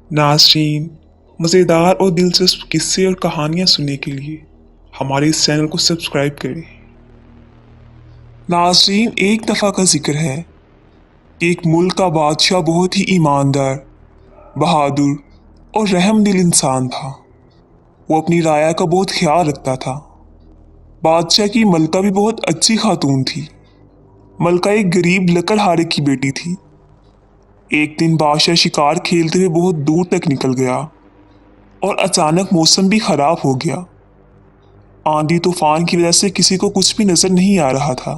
नाज़रीन, मज़ेदार और दिलचस्प किस्से और कहानियाँ सुनने के लिए हमारे इस चैनल को सब्सक्राइब करें। नाज़रीन, एक दफ़ा का जिक्र है कि एक मुल्क का बादशाह बहुत ही ईमानदार, बहादुर और रहमदिल इंसान था। वो अपनी राया का बहुत ख्याल रखता था। बादशाह की मलका भी बहुत अच्छी खातून थी। मलका एक गरीब लकड़हारे की बेटी थी। एक दिन बादशाह शिकार खेलते हुए बहुत दूर तक निकल गया और अचानक मौसम भी खराब हो गया। आंधी तूफान की वजह से किसी को कुछ भी नजर नहीं आ रहा था।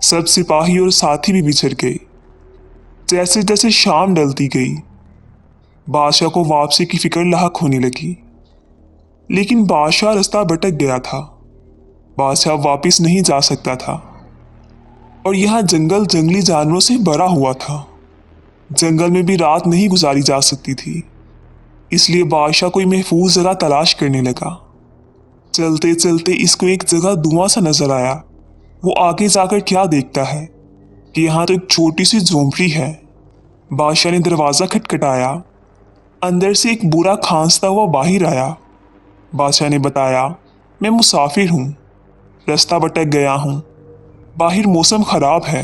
सब सिपाही और साथी भी बिछड़ गए। जैसे जैसे शाम ढलती गई, बादशाह को वापसी की फिक्र लाहक होने लगी। लेकिन बादशाह रास्ता भटक गया था। बादशाह वापस नहीं जा सकता था और यहाँ जंगल जंगली जानवरों से भरा हुआ था। जंगल में भी रात नहीं गुजारी जा सकती थी। इसलिए बादशाह कोई महफूज जगह तलाश करने लगा। चलते चलते इसको एक जगह धुआं सा नजर आया। वो आगे जाकर क्या देखता है कि यहाँ तो एक छोटी सी झोंपड़ी है। बादशाह ने दरवाज़ा खटखटाया। अंदर से एक बूढ़ा खांसता हुआ बाहर आया। बादशाह ने बताया, मैं मुसाफिर हूँ, रास्ता भटक गया हूँ, बाहर मौसम खराब है,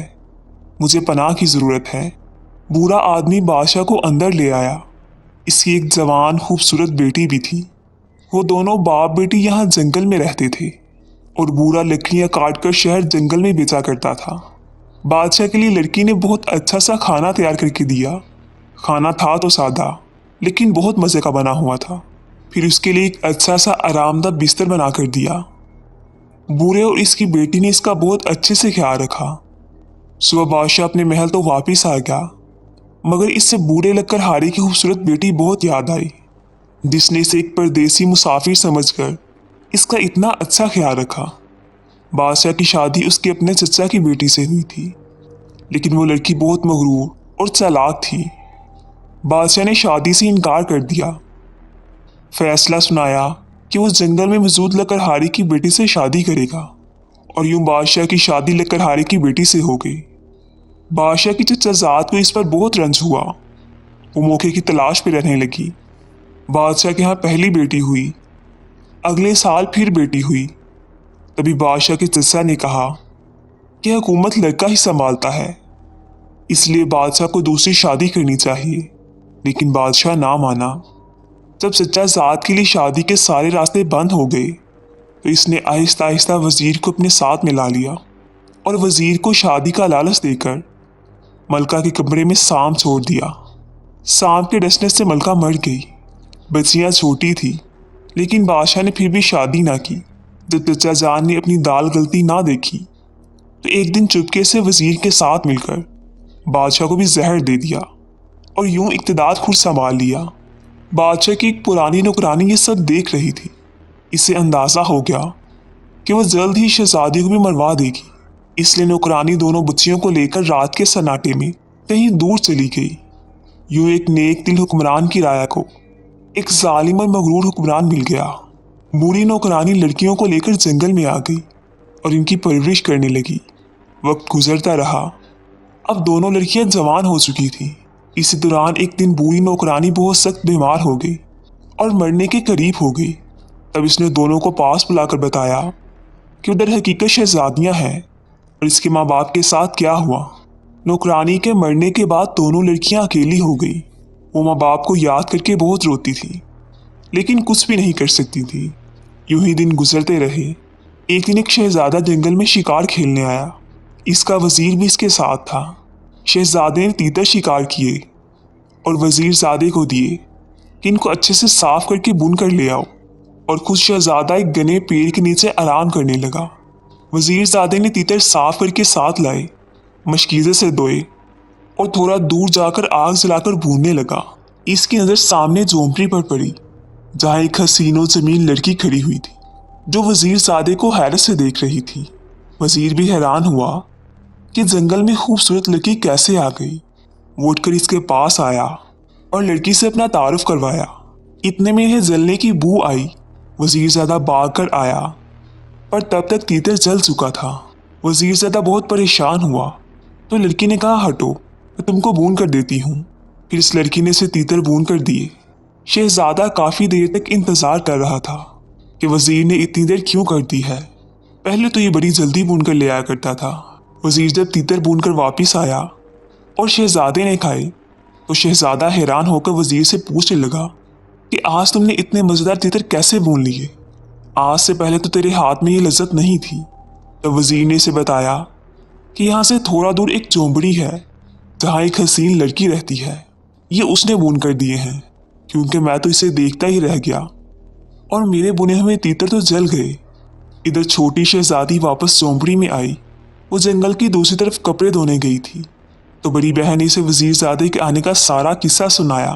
मुझे पनाह की ज़रूरत है। बूढ़ा आदमी बादशाह को अंदर ले आया। इसकी एक जवान खूबसूरत बेटी भी थी। वो दोनों बाप बेटी यहाँ जंगल में रहते थे और बूढ़ा लकड़ियाँ काट कर शहर जंगल में बेचा करता था। बादशाह के लिए लड़की ने बहुत अच्छा सा खाना तैयार करके दिया। खाना था तो सादा, लेकिन बहुत मज़े का बना हुआ था। फिर उसके लिए एक अच्छा सा आरामदायक बिस्तर बना कर दिया। बूढ़े और इसकी बेटी ने इसका बहुत अच्छे से ख्याल रखा। सुबह बादशाह अपने महल तो वापिस आ गया, मगर इससे बूढ़े लकड़हारे की खूबसूरत बेटी बहुत याद आई, जिसने इसे एक परदेसी मुसाफिर समझकर इसका इतना अच्छा ख्याल रखा। बादशाह की शादी उसके अपने चचा की बेटी से हुई थी, लेकिन वो लड़की बहुत मगरूर और चालाक थी। बादशाह ने शादी से इनकार कर दिया। फैसला सुनाया कि वो जंगल में मौजूद लकड़हारे की बेटी से शादी करेगा और यूं बादशाह की शादी लकड़हारे की बेटी से हो गई। बादशाह की चचाजाद को इस पर बहुत रंज हुआ। वो मौके की तलाश में रहने लगी। बादशाह के यहाँ पहली बेटी हुई, अगले साल फिर बेटी हुई। तभी बादशाह के चचा ने कहा कि हुकूमत लड़का ही संभालता है, इसलिए बादशाह को दूसरी शादी करनी चाहिए। लेकिन बादशाह ना माना। जब चचा जात के लिए शादी के सारे रास्ते बंद हो गए तो इसने आहिस्ता आहिस्ता वजीर को अपने साथ मिला लिया और वजीर को शादी का लालच देकर मलका के कमरे में सांप छोड़ दिया। सांप के डसने से मलका मर गई। बच्चियाँ छोटी थी, लेकिन बादशाह ने फिर भी शादी ना की। जब चचा जान ने अपनी दाल गलती ना देखी तो एक दिन चुपके से वजीर के साथ मिलकर बादशाह को भी जहर दे दिया और यूं इक़्तिदार खुद संभाल लिया। बादशाह की एक पुरानी नौकरानी ये सब देख रही थी। इसे अंदाज़ा हो गया कि वह जल्द ही शहजादी को भी मरवा देगी, इसलिए नौकरानी दोनों बच्चियों को लेकर रात के सन्नाटे में कहीं दूर चली गई। यूं एक नेक दिल हुक्मरान की राया को एक जालिम और मगरूर हुक्मरान मिल गया। बूढ़ी नौकरानी लड़कियों को लेकर जंगल में आ गई और इनकी परवरिश करने लगी। वक्त गुजरता रहा। अब दोनों लड़कियां जवान हो चुकी थीं। इसी दौरान एक दिन बूढ़ी नौकरानी बहुत सख्त बीमार हो गई और मरने के करीब हो गई। तब इसने दोनों को पास बुलाकर बताया कि उधर हकीकत शहजादियाँ हैं और इसके माँ बाप के साथ क्या हुआ। नौकरानी के मरने के बाद दोनों लड़कियां अकेली हो गई। वो माँ बाप को याद करके बहुत रोती थी, लेकिन कुछ भी नहीं कर सकती थी। यूं ही दिन गुजरते रहे। एक दिन एक शहजादा जंगल में शिकार खेलने आया। इसका वजीर भी इसके साथ था। शहजादे ने तीतर शिकार किए और वजीरजादे को दिए कि इनको अच्छे से साफ करके बुन कर ले आओ, और खुद शहजादा एक घने पेड़ के नीचे आराम करने लगा। वजीरजादे ने तीतर साफ करके साथ लाए, मशकीज़े से धोए और थोड़ा दूर जाकर आग जलाकर भूनने लगा। इसकी नज़र सामने झोंपड़ी पर पड़ी, जहाँ एक हसीनो जमीन लड़की खड़ी हुई थी, जो वजीरजादे को हैरत से देख रही थी। वजीर भी हैरान हुआ कि जंगल में खूबसूरत लड़की कैसे आ गई। वो उठकर इसके पास आया और लड़की से अपना तारुफ करवाया। इतने में यह जलने की बू आई। वजीरजादा भाग कर आया, पर तब तक तीतर जल चुका था। वजीरजादा बहुत परेशान हुआ तो लड़की ने कहा, हटो, मैं तुमको भून कर देती हूँ। پھر اس لڑکی نے اسے تیتر بون کر دیے۔ شہزادہ کافی دیر تک انتظار کر رہا تھا کہ وزیر نے اتنی دیر کیوں کر دی ہے۔ پہلے تو یہ بڑی جلدی بون کر لے آیا کرتا تھا۔ وزیر جب تیتر بون کر واپس آیا اور شہزادے نے کھائے تو شہزادہ حیران ہو کر وزیر سے پوچھنے لگا کہ آج تم نے اتنے مزیدار تیتر کیسے بون لیے؟ آج سے پہلے تو تیرے ہاتھ میں یہ لذت نہیں تھی۔ تب وزیر نے اسے بتایا کہ یہاں سے تھوڑا دور ایک جھونپڑی ہے جہاں ایک حسین لڑکی رہتی ہے، یہ اس نے بون کر دیے ہیں، کیونکہ میں تو اسے دیکھتا ہی رہ گیا اور میرے بنے ہوئے تیتر تو جل گئے۔ ادھر چھوٹی شہزادی واپس جھونپڑی میں آئی۔ وہ جنگل کی دوسری طرف کپڑے دھونے گئی تھی تو بڑی بہن نے اسے وزیر زادے کے آنے کا سارا قصہ سنایا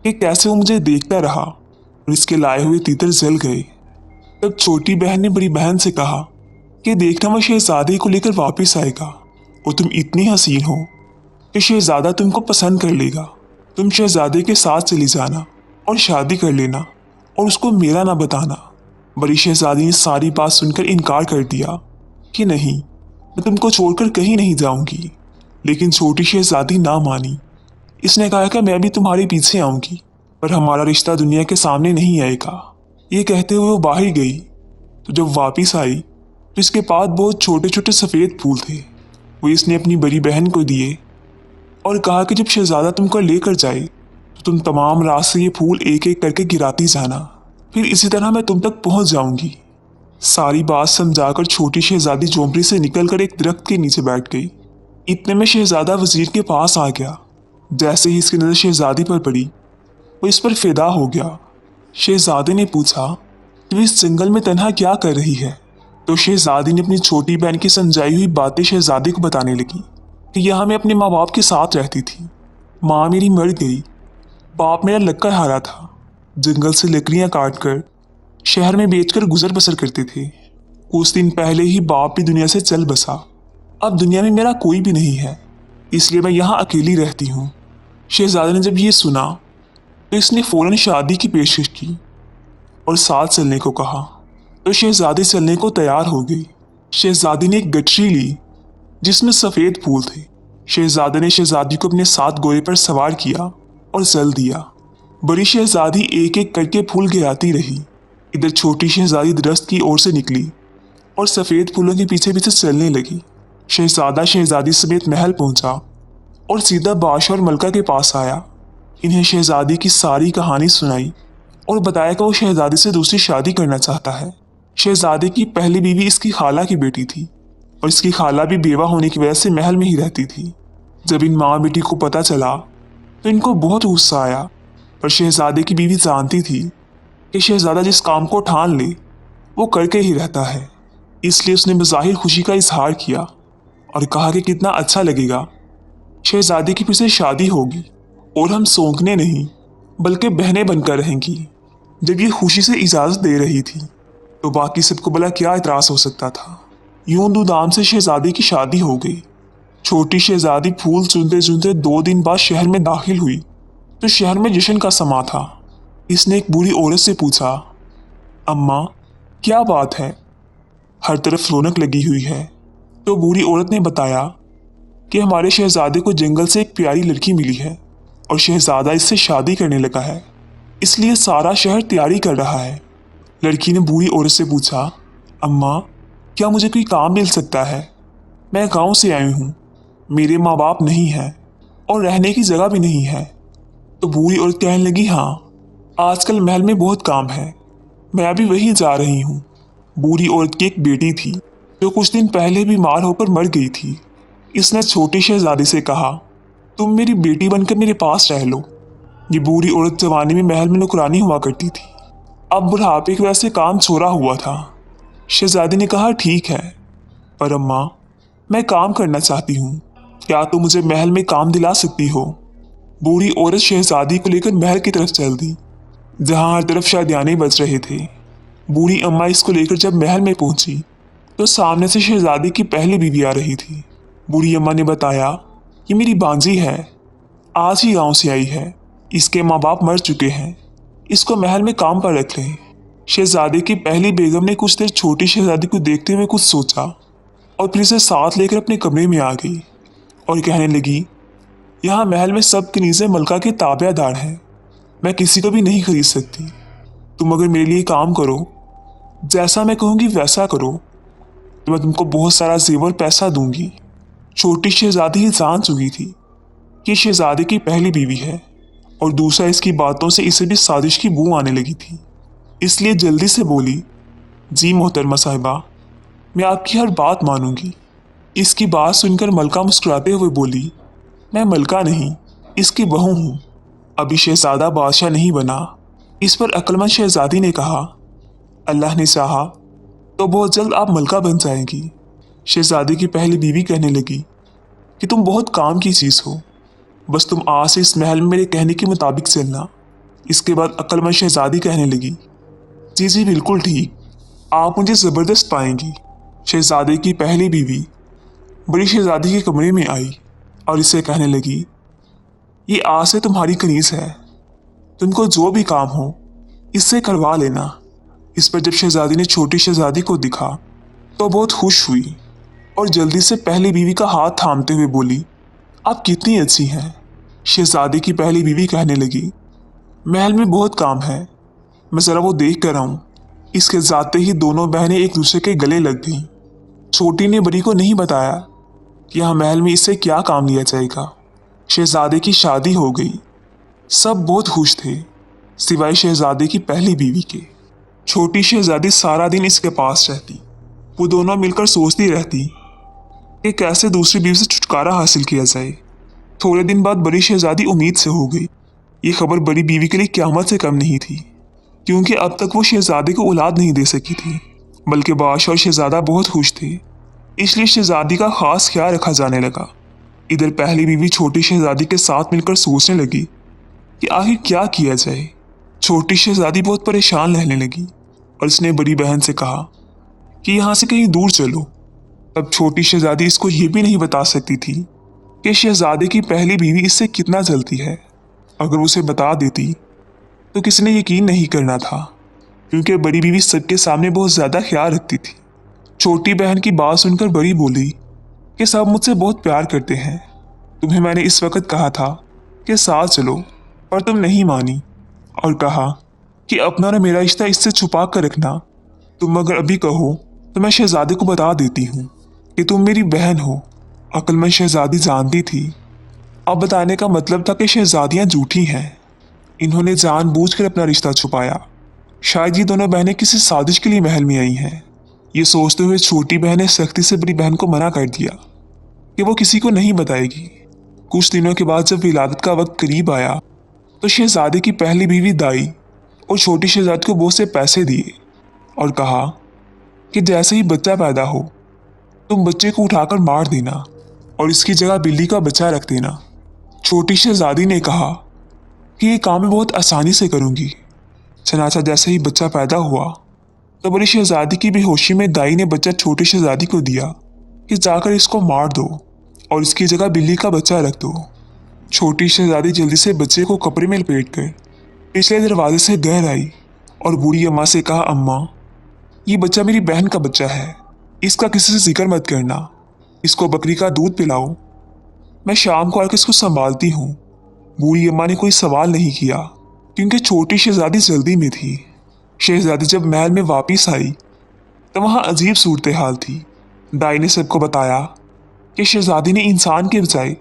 کہ کیسے وہ مجھے دیکھتا رہا اور اس کے لائے ہوئے تیتر جل گئے۔ تب چھوٹی بہن نے بڑی بہن سے کہا کہ دیکھنا وہ شہزادے کو لے کر واپس آئے گا اور تم اتنی حسین ہو کہ شہزادہ تم کو پسند کر لے گا۔ تم شہزادے کے ساتھ چلی جانا اور شادی کر لینا اور اس کو میرا نہ بتانا۔ بڑی شہزادی نے ساری بات سن کر انکار کر دیا کہ نہیں، میں تم کو چھوڑ کر کہیں نہیں جاؤں گی، لیکن چھوٹی شہزادی نہ مانی۔ اس نے کہا کہ میں بھی تمہارے پیچھے آؤں گی، پر ہمارا رشتہ دنیا کے سامنے نہیں آئے گا۔ یہ کہتے ہوئے وہ باہر گئی تو جب واپس آئی تو اس کے پاس بہت چھوٹے چھوٹے سفید پھول تھے۔ وہ اس نے اپنی بڑی بہن کو دیے اور کہا کہ جب شہزادہ تم کو لے کر جائے تو تم تمام رات سے یہ پھول ایک ایک کر کے گراتی جانا، پھر اسی طرح میں تم تک پہنچ جاؤں گی۔ ساری بات سمجھا کر چھوٹی شہزادی جھونپڑی سے نکل کر ایک درخت کے نیچے بیٹھ گئی۔ اتنے میں شہزادہ وزیر کے پاس آ گیا۔ جیسے ہی اس کی نظر شہزادی پر پڑی وہ اس پر فدا ہو گیا۔ شہزادے نے پوچھا کہ وہ اس جنگل میں تنہا کیا کر رہی ہے؟ تو شہزادی نے اپنی چھوٹی بہن کی سمجھائی ہوئی باتیں شہزادے کو بتانے لگی کہ یہاں میں اپنے ماں باپ کے ساتھ رہتی تھی، ماں میری مر گئی، باپ میرا لکڑ ہارا تھا، جنگل سے لکڑیاں کاٹ کر شہر میں بیچ کر گزر بسر کرتے تھے۔ کچھ دن پہلے ہی باپ بھی دنیا سے چل بسا، اب دنیا میں میرا کوئی بھی نہیں ہے، اس لیے میں یہاں اکیلی رہتی ہوں۔ شہزادے نے جب یہ سنا تو اس نے فوراً شادی کی پیشکش کی اور ساتھ چلنے کو کہا تو شہزادی چلنے کو تیار ہو گئی۔ شہزادی نے ایک گٹری لی جس میں سفید پھول تھے۔ شہزادے نے شہزادی کو اپنے ساتھ گھوڑے پر سوار کیا اور چل دیا۔ بڑی شہزادی ایک ایک کر کے پھول گراتی رہی۔ ادھر چھوٹی شہزادی درخت کی اور سے نکلی اور سفید پھولوں کے پیچھے پیچھے چلنے لگی۔ شہزادہ شہزادی سمیت محل پہنچا اور سیدھا بادشاہ اور ملکہ کے پاس آیا۔ انہیں شہزادی کی ساری کہانی سنائی اور بتایا کہ وہ شہزادی سے دوسری شادی کرنا چاہتا ہے۔ شہزادے کی پہلی بیوی اس کی خالہ کی بیٹی تھی اور اس کی خالہ بھی بیوہ ہونے کی وجہ سے محل میں ہی رہتی تھی۔ جب ان ماں بیٹی کو پتہ چلا تو ان کو بہت غصہ آیا، پر شہزادے کی بیوی جانتی تھی کہ شہزادہ جس کام کو ٹھان لے وہ کر کے ہی رہتا ہے، اس لیے اس نے بظاہر خوشی کا اظہار کیا اور کہا کہ کتنا اچھا لگے گا، شہزادے کی پھر سے شادی ہوگی اور ہم سونکنے نہیں بلکہ بہنیں بن کر رہیں گی۔ جب یہ خوشی سے اجازت دے رہی تھی تو باقی سب کو بلا کیا اعتراض ہو سکتا تھا۔ یوں دھوم سے شہزادی کی شادی ہو گئی۔ چھوٹی شہزادی پھول چنتے چنتے 2 دن بعد شہر میں داخل ہوئی تو شہر میں جشن کا سما تھا۔ اس نے ایک بوڑھی عورت سے پوچھا، اماں کیا بات ہے؟ ہر طرف رونق لگی ہوئی ہے۔ تو بوڑھی عورت نے بتایا کہ ہمارے شہزادے کو جنگل سے ایک پیاری لڑکی ملی ہے اور شہزادہ اس سے شادی کرنے لگا ہے، اس لیے سارا شہر تیاری کر رہا ہے۔ لڑکی نے بوڑھی عورت سے پوچھا، اماں کیا مجھے کوئی کام مل سکتا ہے؟ میں گاؤں سے آئی ہوں، میرے ماں باپ نہیں ہیں اور رہنے کی جگہ بھی نہیں ہے۔ تو بوڑھی عورت کہنے لگی، ہاں آج کل محل میں بہت کام ہے، میں ابھی وہیں جا رہی ہوں۔ بوڑھی عورت کی ایک بیٹی تھی جو کچھ دن پہلے بیمار ہو کر مر گئی تھی۔ اس نے چھوٹی شہزادی سے کہا، تم میری بیٹی بن کر میرے پاس رہ لو۔ یہ بوڑھی عورت جوانی میں محل میں نوکرانی ہوا کرتی تھی، اب بڑھاپے کی وجہ سے کام چھوڑا ہوا تھا۔ شہزادی نے کہا، ٹھیک ہے، پر اماں میں کام کرنا چاہتی ہوں، کیا تم مجھے محل میں کام دلا سکتی ہو؟ بوڑھی عورت شہزادی کو لے کر محل کی طرف چل دی جہاں ہر طرف شادیانے بج رہے تھے۔ بوڑھی اماں اس کو لے کر جب محل میں پہنچی تو سامنے سے شہزادی کی پہلی بیوی آ رہی تھی۔ بوڑھی اماں نے بتایا، یہ میری بانجی ہے، آج ہی گاؤں سے آئی ہے، اس کے ماں باپ مر چکے ہیں، اس کو محل میں کام پر رکھ لیں۔ شہزادے کی پہلی بیگم نے کچھ دیر چھوٹی شہزادی کو دیکھتے ہوئے کچھ سوچا اور پھر اسے ساتھ لے کر اپنے کمرے میں آ گئی اور کہنے لگی، यहाँ महल में सब कनीज़ें मलका के ताबेदार हैं। मैं किसी को भी नहीं खरीद सकती। तुम अगर मेरे लिए काम करो, जैसा मैं कहूँगी वैसा करो, तो मैं तुमको बहुत सारा जेवर पैसा दूंगी। छोटी शहजादी ही जान चुकी थी कि शहजादे की पहली बीवी है, और दूसरा इसकी बातों से इसे भी साजिश की बू आने लगी थी। इसलिए जल्दी से बोली, जी मोहतरमा साहिबा, मैं आपकी हर बात मानूंगी। इसकी बात सुनकर मलका मुस्कुराते हुए बोली, मैं मलका नहीं, इसकी बहू हूँ। अभी शहजादा बादशाह नहीं बना। इस पर अक्लमंद शहजादी ने कहा, अल्लाह ने चाहा तो बहुत जल्द आप मलका बन जाएंगी। शहजादी की पहली बीवी कहने लगी कि तुम बहुत काम की चीज़ हो, बस तुम आज से इस महल में मेरे कहने के मुताबिक चलना। इसके बाद अक्लमंद शहजादी कहने लगी, जी जी बिल्कुल ठीक, आप मुझे ज़बरदस्त पाएंगी। शहजादे की पहली बीवी बड़ी शहजादी के कमरे में आई और इसे कहने लगी, ये आज से तुम्हारी कनीज़ है, तुमको जो भी काम हो इससे करवा लेना। इस पर जब शहजादी ने छोटी शहजादी को दिखा तो बहुत खुश हुई और जल्दी से पहली बीवी का हाथ थामते हुए बोली, आप कितनी अच्छी हैं। शहजादी की पहली बीवी कहने लगी, महल में बहुत काम है, मैं ज़रा वो देख कर आऊँ। इसके जाते ही दोनों बहनें एक दूसरे के गले लग गईं। छोटी ने बड़ी को नहीं बताया कि यहाँ महल में इससे क्या काम लिया जाएगा। शहजादे की शादी हो गई। सब बहुत खुश थे, सिवाय शहजादे की पहली बीवी के। छोटी शहजादी सारा दिन इसके पास रहती। वो दोनों मिलकर सोचती रहती कि कैसे दूसरी बीवी से छुटकारा हासिल किया जाए। थोड़े दिन बाद बड़ी शहजादी उम्मीद से हो गई। ये खबर बड़ी बीवी के लिए क़यामत से कम नहीं थी, क्योंकि अब तक वो शहजादे को औलाद नहीं दे सकी थी। बल्कि बादशाह और शहजादा बहुत खुश थे, इसलिए शहजादी का खास ख्याल रखा जाने लगा। इधर पहली बीवी छोटी शहजादी के साथ मिलकर सोचने लगी कि आखिर क्या किया जाए। छोटी शहजादी बहुत परेशान रहने लगी और उसने बड़ी बहन से कहा कि यहाँ से कहीं दूर चलो। तब छोटी शहजादी इसको ये भी नहीं बता सकती थी कि शहजादे की पहली बीवी इससे कितना जलती है। अगर उसे बता देती तो किसी ने यकीन नहीं करना था, क्योंकि बड़ी बीवी सबके सामने बहुत ज़्यादा ख्याल रखती थी। छोटी बहन की बात सुनकर बड़ी बोली कि सब मुझसे बहुत प्यार करते हैं, तुम्हें मैंने इस वक्त कहा था कि साथ चलो, पर तुम नहीं मानी और कहा कि अपना और मेरा रिश्ता इससे छुपा कर रखना। तुम अगर अभी कहो तो मैं शहजादे को बता देती हूँ कि तुम मेरी बहन हो। अक्लमंद शहजादी जानती थी अब बताने का मतलब था कि शहजादियाँ झूठी हैं। इन्होंने जानबूझकर अपना रिश्ता छुपाया। शायद ये दोनों बहनें किसी साजिश के लिए महल में आई हैं। ये सोचते हुए छोटी बहन ने सख्ती से बड़ी बहन को मना कर दिया कि वो किसी को नहीं बताएगी। कुछ दिनों के बाद जब विलादत का वक्त करीब आया तो शहजादे की पहली बीवी दाई और छोटी शहजादी को बहुत से पैसे दिए और कहा कि जैसे ही बच्चा पैदा हो तुम बच्चे को उठाकर मार देना और इसकी जगह बिल्ली का बच्चा रख देना। छोटी शहजादी ने कहा कि ये काम मैं बहुत आसानी से करूँगी। चनाचा जैसे ही बच्चा पैदा हुआ तो बड़ी शहजादी की बेहोशी में दाई ने बच्चा छोटी शहजादी को दिया कि जाकर इसको मार दो और इसकी जगह बिल्ली का बच्चा रख दो। छोटी शहजादी जल्दी से बच्चे को कपड़े में लपेटकर पिछले दरवाजे से घर आई और बूढ़ी अम्मा से कहा, अम्मा ये बच्चा मेरी बहन का बच्चा है, इसका किसी से जिक्र मत करना, इसको बकरी का दूध पिलाओ, मैं शाम को आकर इसको संभालती हूँ। बूढ़ी अम्मा ने कोई सवाल नहीं किया, क्योंकि छोटी शहजादी जल्दी में थी। शहजादी जब महल में वापस आई तो वहाँ अजीब सूरत हाल थी। दाई ने सबको बताया कि शहजादी ने इंसान के बजाय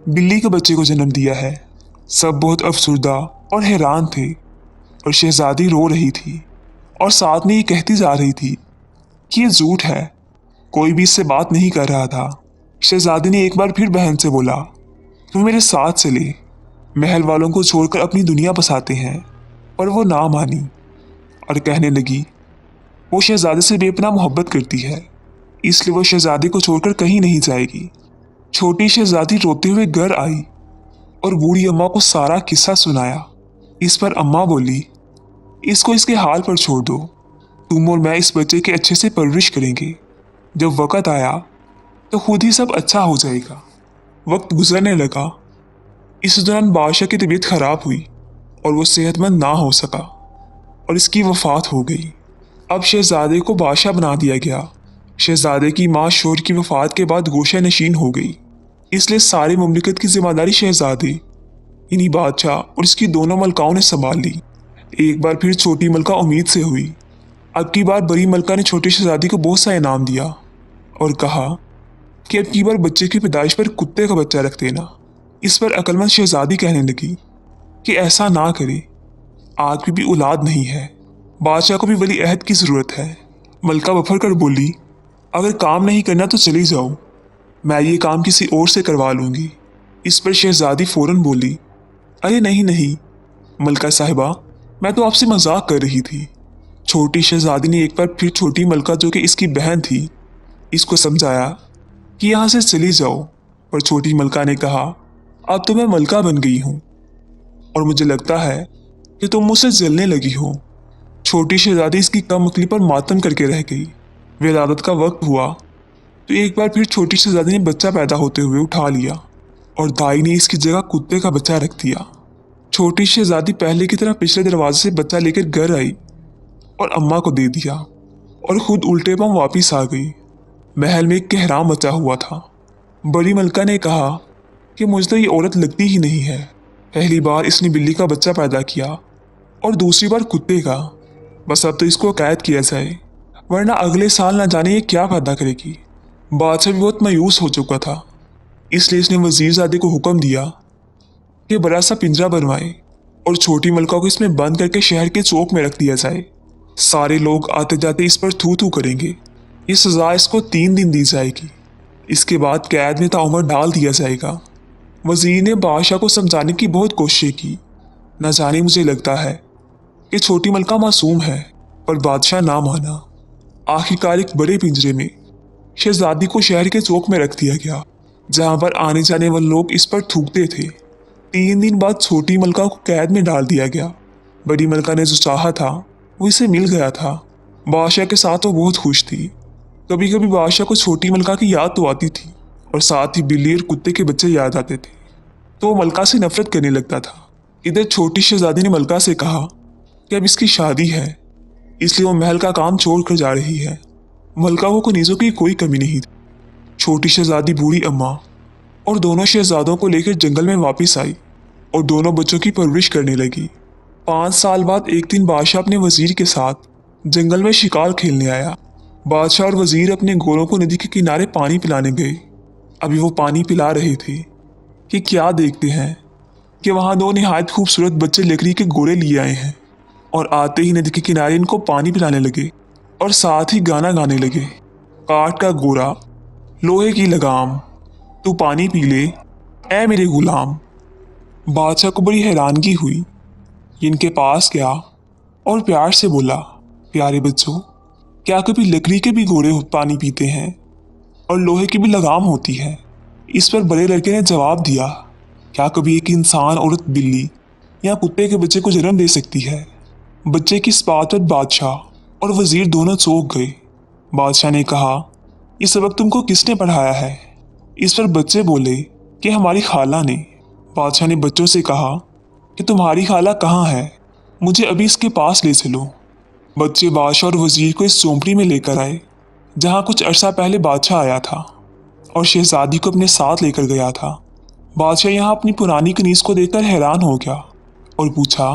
बिल्ली के बच्चे को जन्म दिया है। सब बहुत अफसुर्दा और हैरान थे और शहजादी रो रही थी और साथ में ये कहती जा रही थी कि ये झूठ है, कोई भी इससे बात नहीं कर रहा था। शहजादी ने एक बार फिर बहन से बोला, तुम मेरे साथ चले, महल वालों को छोड़कर अपनी दुनिया बसाते हैं। पर वो ना मानी और कहने लगी वो शहजादे से बेपनाह मोहब्बत करती है, इसलिए वो शहजादी को छोड़कर कहीं नहीं जाएगी। छोटी शहजादी रोते हुए घर आई और बूढ़ी अम्मा को सारा किस्सा सुनाया। इस पर अम्मा बोली, इसको इसके हाल पर छोड़ दो, तुम और मैं इस बच्चे की अच्छे से परवरिश करेंगे। जब वक़्त आया तो खुद ही सब अच्छा हो जाएगा। वक्त गुजरने लगा। इस दौरान बादशाह की तबीयत खराब हुई और वो सेहतमंद ना हो सका और इसकी वफ़ात हो गई। अब शहजादे को बादशाह बना दिया गया। शहजादे की माँ शोहर की वफ़ात के बाद गोशा नशीन हो गई। इसलिए सारी मुमलिकत की जिम्मेदारी शहजादे इन्हीं बादशाह और इसकी दोनों मलकाओं ने संभाल ली। एक बार फिर छोटी मलका उम्मीद से हुई। अब की बार बड़ी मलका ने छोटी शहजादी को बहुत सा इनाम दिया और कहा कि अब की बार बच्चे की पैदाइश पर कुत्ते का बच्चा रख देना। इस पर अक्लमंद शहजादी कहने लगी कि ऐसा ना करे, आग भी औलाद नहीं है, बादशाह को भी वली अहद की ज़रूरत है। मलका बफर कर बोली, अगर काम नहीं करना तो चली जाओ, मैं ये काम किसी और से करवा लूँगी। इस पर शहजादी फ़ौरन बोली, अरे नहीं नहीं मलका साहिबा, मैं तो आपसे मजाक कर रही थी। छोटी शहजादी ने एक बार फिर छोटी मलका, जो कि इसकी बहन थी, इसको समझाया कि यहाँ से चली जाओ, पर छोटी मलका ने कहा, अब तो मैं मलका बन गई हूँ और मुझे लगता है कि तुम मुझसे जलने लगी हो। छोटी शहजादी इसकी कम अकली पर मातम करके रह गई। विलादत का वक्त हुआ तो एक बार फिर छोटी शहजादी ने बच्चा पैदा होते हुए उठा लिया और दाई ने इसकी जगह कुत्ते का बच्चा रख दिया। छोटी शहजादी पहले की तरह पिछले दरवाजे से बच्चा लेकर घर आई और अम्मा को दे दिया और खुद उल्टे पांव वापिस आ गई। महल में एक कहराम मचा हुआ था। बड़ी मलका ने कहा कि मुझे तो ये औरत लगती ही नहीं है। पहली बार इसने बिल्ली का बच्चा पैदा किया और दूसरी बार कुत्ते का। बस अब तो इसको कैद किया जाए, वरना अगले साल ना जाने ये क्या पैदा करेगी। बादशाह भी बहुत मायूस हो चुका था, इसलिए इसने वजीरजादे को हुक्म दिया कि बड़ा सा पिंजरा बनवाए और छोटी मलका को इसमें बंद करके शहर के चौक में रख दिया जाए। सारे लोग आते जाते इस पर थू थू करेंगे। ये सज़ा इसको 3 दिन दी जाएगी, इसके बाद कैद में ताउमर डाल दिया जाएगा। वजीर ने बादशाह को समझाने की बहुत कोशिश की। न जाने मुझे लगता है कि छोटी मलका मासूम है, पर बादशाह ना माना। आखिरकार एक बड़े पिंजरे में शहजादी को शहर के चौक में रख दिया गया, जहाँ पर आने जाने वाले लोग इस पर थूकते थे। 3 दिन बाद छोटी मलका को कैद में डाल दिया गया। बड़ी मलका ने जो चाहा था वो इसे मिल गया था। बादशाह के साथ वो बहुत खुश थी। कभी कभी बादशाह को छोटी मलका की याद तो आती थी और साथ ही बिल्ली और कुत्ते के बच्चे याद आते थे, तो वो मलका से नफरत करने लगता था। इधर छोटी शहजादी ने मलका से कहा कि अब इसकी शादी है, इसलिए वो महल का काम छोड़ कर जा रही है। मलका को कनीज़ों की कोई कमी नहीं थी। छोटी शहजादी बूढ़ी अम्मा और दोनों शहजादों को लेकर जंगल में वापस आई और दोनों बच्चों की परवरिश करने लगी। 5 साल बाद एक दिन बादशाह अपने वजीर के साथ जंगल में शिकार खेलने आया। बादशाह और वजीर अपने घोड़ों को नदी के किनारे पानी पिलाने गए। अभी वो पानी पिला रहे थे कि क्या देखते हैं कि वहाँ 2 निहायत खूबसूरत बच्चे लकड़ी के घोड़े लिए आए हैं और आते ही नदी के किनारे इनको पानी पिलाने लगे और साथ ही गाना गाने लगे। काठ का घोड़ा, लोहे की लगाम, तू पानी पी ले ऐ मेरे गुलाम। बादशाह को बड़ी हैरानगी हुई। इनके पास गया और प्यार से बोला, प्यारे बच्चों, क्या कभी लकड़ी के भी घोड़े पानी पीते हैं और लोहे की भी लगाम होती है? इस पर बड़े लड़के ने जवाब दिया, क्या कभी एक इंसान औरत बिल्ली या कुत्ते के बच्चे को जन्म दे सकती है? बच्चे की इस बात पर बादशाह और वजीर दोनों चौंक गए। बादशाह ने कहा, ये सबक तुमको किसने पढ़ाया है? इस पर बच्चे बोले कि हमारी खाला ने। बादशाह ने बच्चों से कहा कि तुम्हारी खाला कहाँ है, मुझे अभी इसके पास ले चलो। बच्चे बादशाह और वजीर को इस झोंपड़ी में लेकर आए, जहाँ कुछ अरसा पहले बादशाह आया था और शहजादी को अपने साथ लेकर गया था। बादशाह यहाँ अपनी पुरानी कनीज़ को देखकर हैरान हो गया और पूछा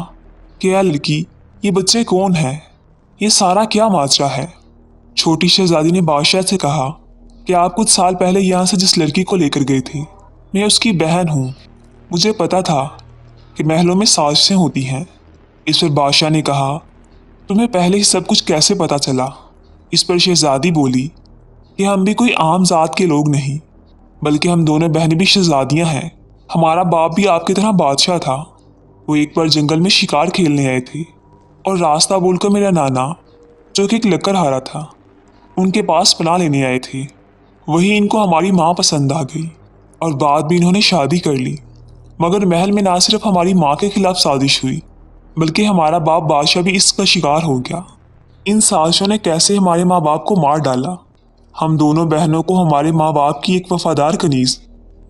कि या लड़की, ये बच्चे कौन हैं? ये सारा क्या माजरा है? छोटी शहजादी ने बादशाह से कहा कि आप कुछ साल पहले यहाँ से जिस लड़की को लेकर गए थे, मैं उसकी बहन हूँ। मुझे पता था कि महलों में साजिशें होती हैं। इस पर बादशाह ने कहा, तुम्हें पहले ही सब कुछ कैसे पता चला? इस पर शहजादी बोली कि हम भी कोई आम जात के लोग नहीं, बल्कि हम दोनों बहनें भी शहजादियाँ हैं। हमारा बाप भी आपकी तरह बादशाह था। वो एक बार जंगल में शिकार खेलने आए थे और रास्ता बोलकर मेरा नाना, जो कि एक लकड़हारा था, उनके पास पनाह लेने आए थे। वही इनको हमारी माँ पसंद आ गई और बाद में इन्होंने शादी कर ली। मगर महल में ना सिर्फ हमारी माँ के खिलाफ साजिश हुई, बल्कि हमारा बाप बादशाह भी इसका शिकार हो गया। इन साजिशों ने कैसे हमारे माँ बाप को मार डाला। हम दोनों बहनों को हमारे माँ बाप की एक वफादार कनीज़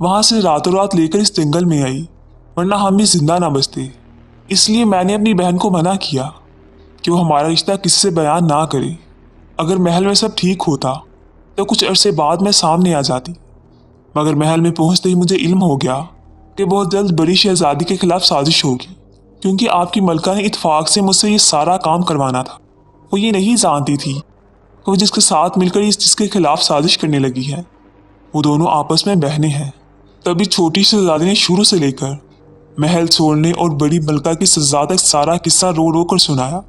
वहाँ से रातों रात लेकर इस जंगल में आई, वरना हम भी जिंदा ना बचते। इसलिए मैंने अपनी बहन को मना किया कि वो हमारा रिश्ता किसी से बयान ना करे। अगर महल में सब ठीक होता तो कुछ अरसे बाद मैं सामने आ जाती, मगर महल में पहुंचते ही मुझे इल्म हो गया कि बहुत जल्द बड़ी शहजादी के खिलाफ साजिश होगी, क्योंकि आपकी मलका ने इत्फाक से मुझसे ये सारा काम करवाना था। वो ये नहीं जानती थी कि वो जिसके साथ मिलकर इस जिसके खिलाफ साजिश करने लगी है वो दोनों आपस में बहनें हैं। तभी छोटी शहजादी ने शुरू से लेकर महल छोड़ने और बड़ी मलका की सजा तक सारा किस्सा रो रो कर सुनाया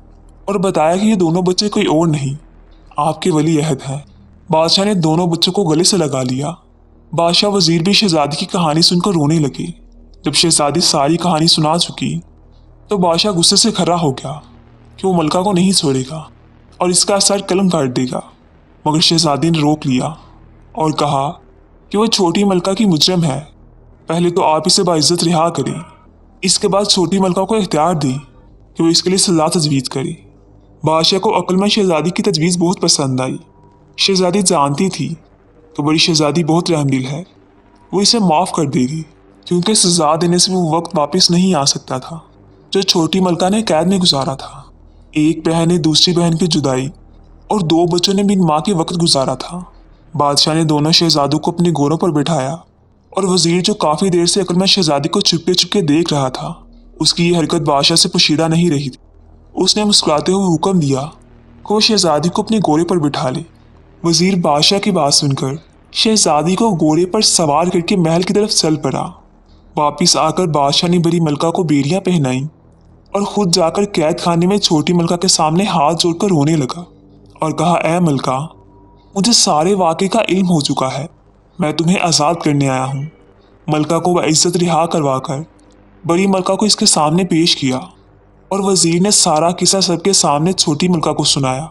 और बताया कि ये दोनों बच्चे कोई और नहीं, आपके वली अहद हैं। बादशाह ने दोनों बच्चों को गले से लगा लिया। बादशाह वजीर भी शहजादी की कहानी सुनकर रोने लगे। जब शहजादी सारी कहानी सुना चुकी तो बादशाह गुस्से से खड़ा हो गया कि वो मलका को नहीं छोड़ेगा और इसका सर कलम काट देगा। मगर शहजादी ने रोक लिया और कहा कि वो छोटी मलका की मुजरम है, पहले तो आप इसे बाइज्जत रिहा करें, इसके बाद छोटी मलका को इख्तियार दें कि वो इसके लिए सजा तजवीज़ करे। बादशाह को अक्लमंद शहजादी की तजवीज़ बहुत पसंद आई। शहजादी जानती थी कि बड़ी शहजादी बहुत रहमदिल है, वो इसे माफ़ कर देगी, क्योंकि सजा देने से वो वक्त वापस नहीं आ सकता था जो छोटी मलका ने कैद में गुजारा था। एक बहन ने दूसरी बहन की जुदाई और दो बच्चों ने बिन माँ के वक्त गुजारा था। बादशाह ने दोनों शहजादों को अपने गोरों पर बिठाया और वजीर जो काफ़ी देर से अक्लमंद शहजादी को चुपके चुपके देख रहा था, उसकी ये हरकत बादशाह से पोशीदा नहीं रही थी। उसने मुस्कुराते हुए हुक्म दिया कि वो शहजादी को अपने गोरे पर बिठा ले। वजीर बादशाह की बात सुनकर शहजादी को गोरे पर सवार करके महल की तरफ चल पड़ा। वापिस आकर बादशाह ने बड़ी मलका को बेड़ियां पहनाई और खुद जाकर कैद खाने में छोटी मलका के सामने हाथ जोड़कर रोने लगा और कहा, ऐ मलका, मुझे सारे वाक़े का इल्म हो चुका है, मैं तुम्हें आज़ाद करने आया हूँ। मलका को इज्जत रिहा करवा कर बड़ी मलका को इसके सामने पेश किया और वजीर ने सारा किस्सा सबके सामने छोटी मलका को सुनाया।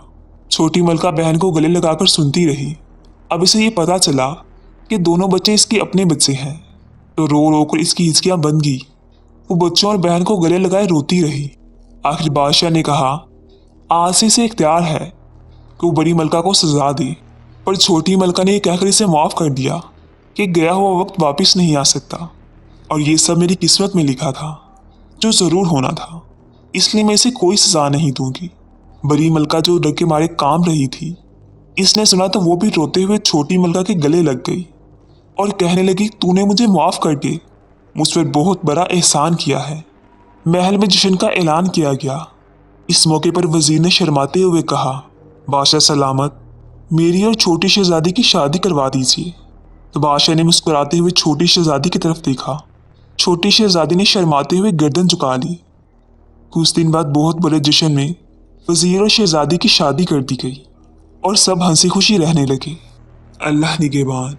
छोटी मलका बहन को गले लगाकर सुनती रही। अब इसे ये पता चला कि दोनों बच्चे इसके अपने बच्चे हैं, तो रो रो कर इसकी हिचकियाँ बन गई। वो बच्चों और बहन को गले लगाए रोती रही। आखिर बादशाह ने कहा, आज से इसे इख्तियार है कि वो बड़ी मलका को सजा दे, पर छोटी मलका ने कहकर इसे माफ़ कर दिया कि गया हुआ वक्त वापस नहीं आ सकता और ये सब मेरी किस्मत में लिखा था, जो ज़रूर होना था, इसलिए मैं इसे कोई सज़ा नहीं दूंगी। बड़ी मलका जो डर के मारे काम रही थी, इसने सुना तो वो भी रोते हुए छोटी मलका के गले लग गई और कहने लगी, तूने मुझे माफ़ करके मुझ पर बहुत बड़ा एहसान किया है। महल में जश्न का ऐलान किया गया। इस मौके पर वजीर ने शर्माते हुए कहा, बादशाह सलामत, मेरी और छोटी शहजादी की शादी करवा दीजिए। तो बादशाह ने मुस्कुराते हुए छोटी शहजादी की तरफ देखा। छोटी शहजादी ने शर्माते हुए गर्दन झुका ली। कुछ दिन बाद बहुत बड़े जश्न में वजीर और शहजादी की शादी कर दी गई और सब हंसी खुशी रहने लगे। अल्लाह निगहबान।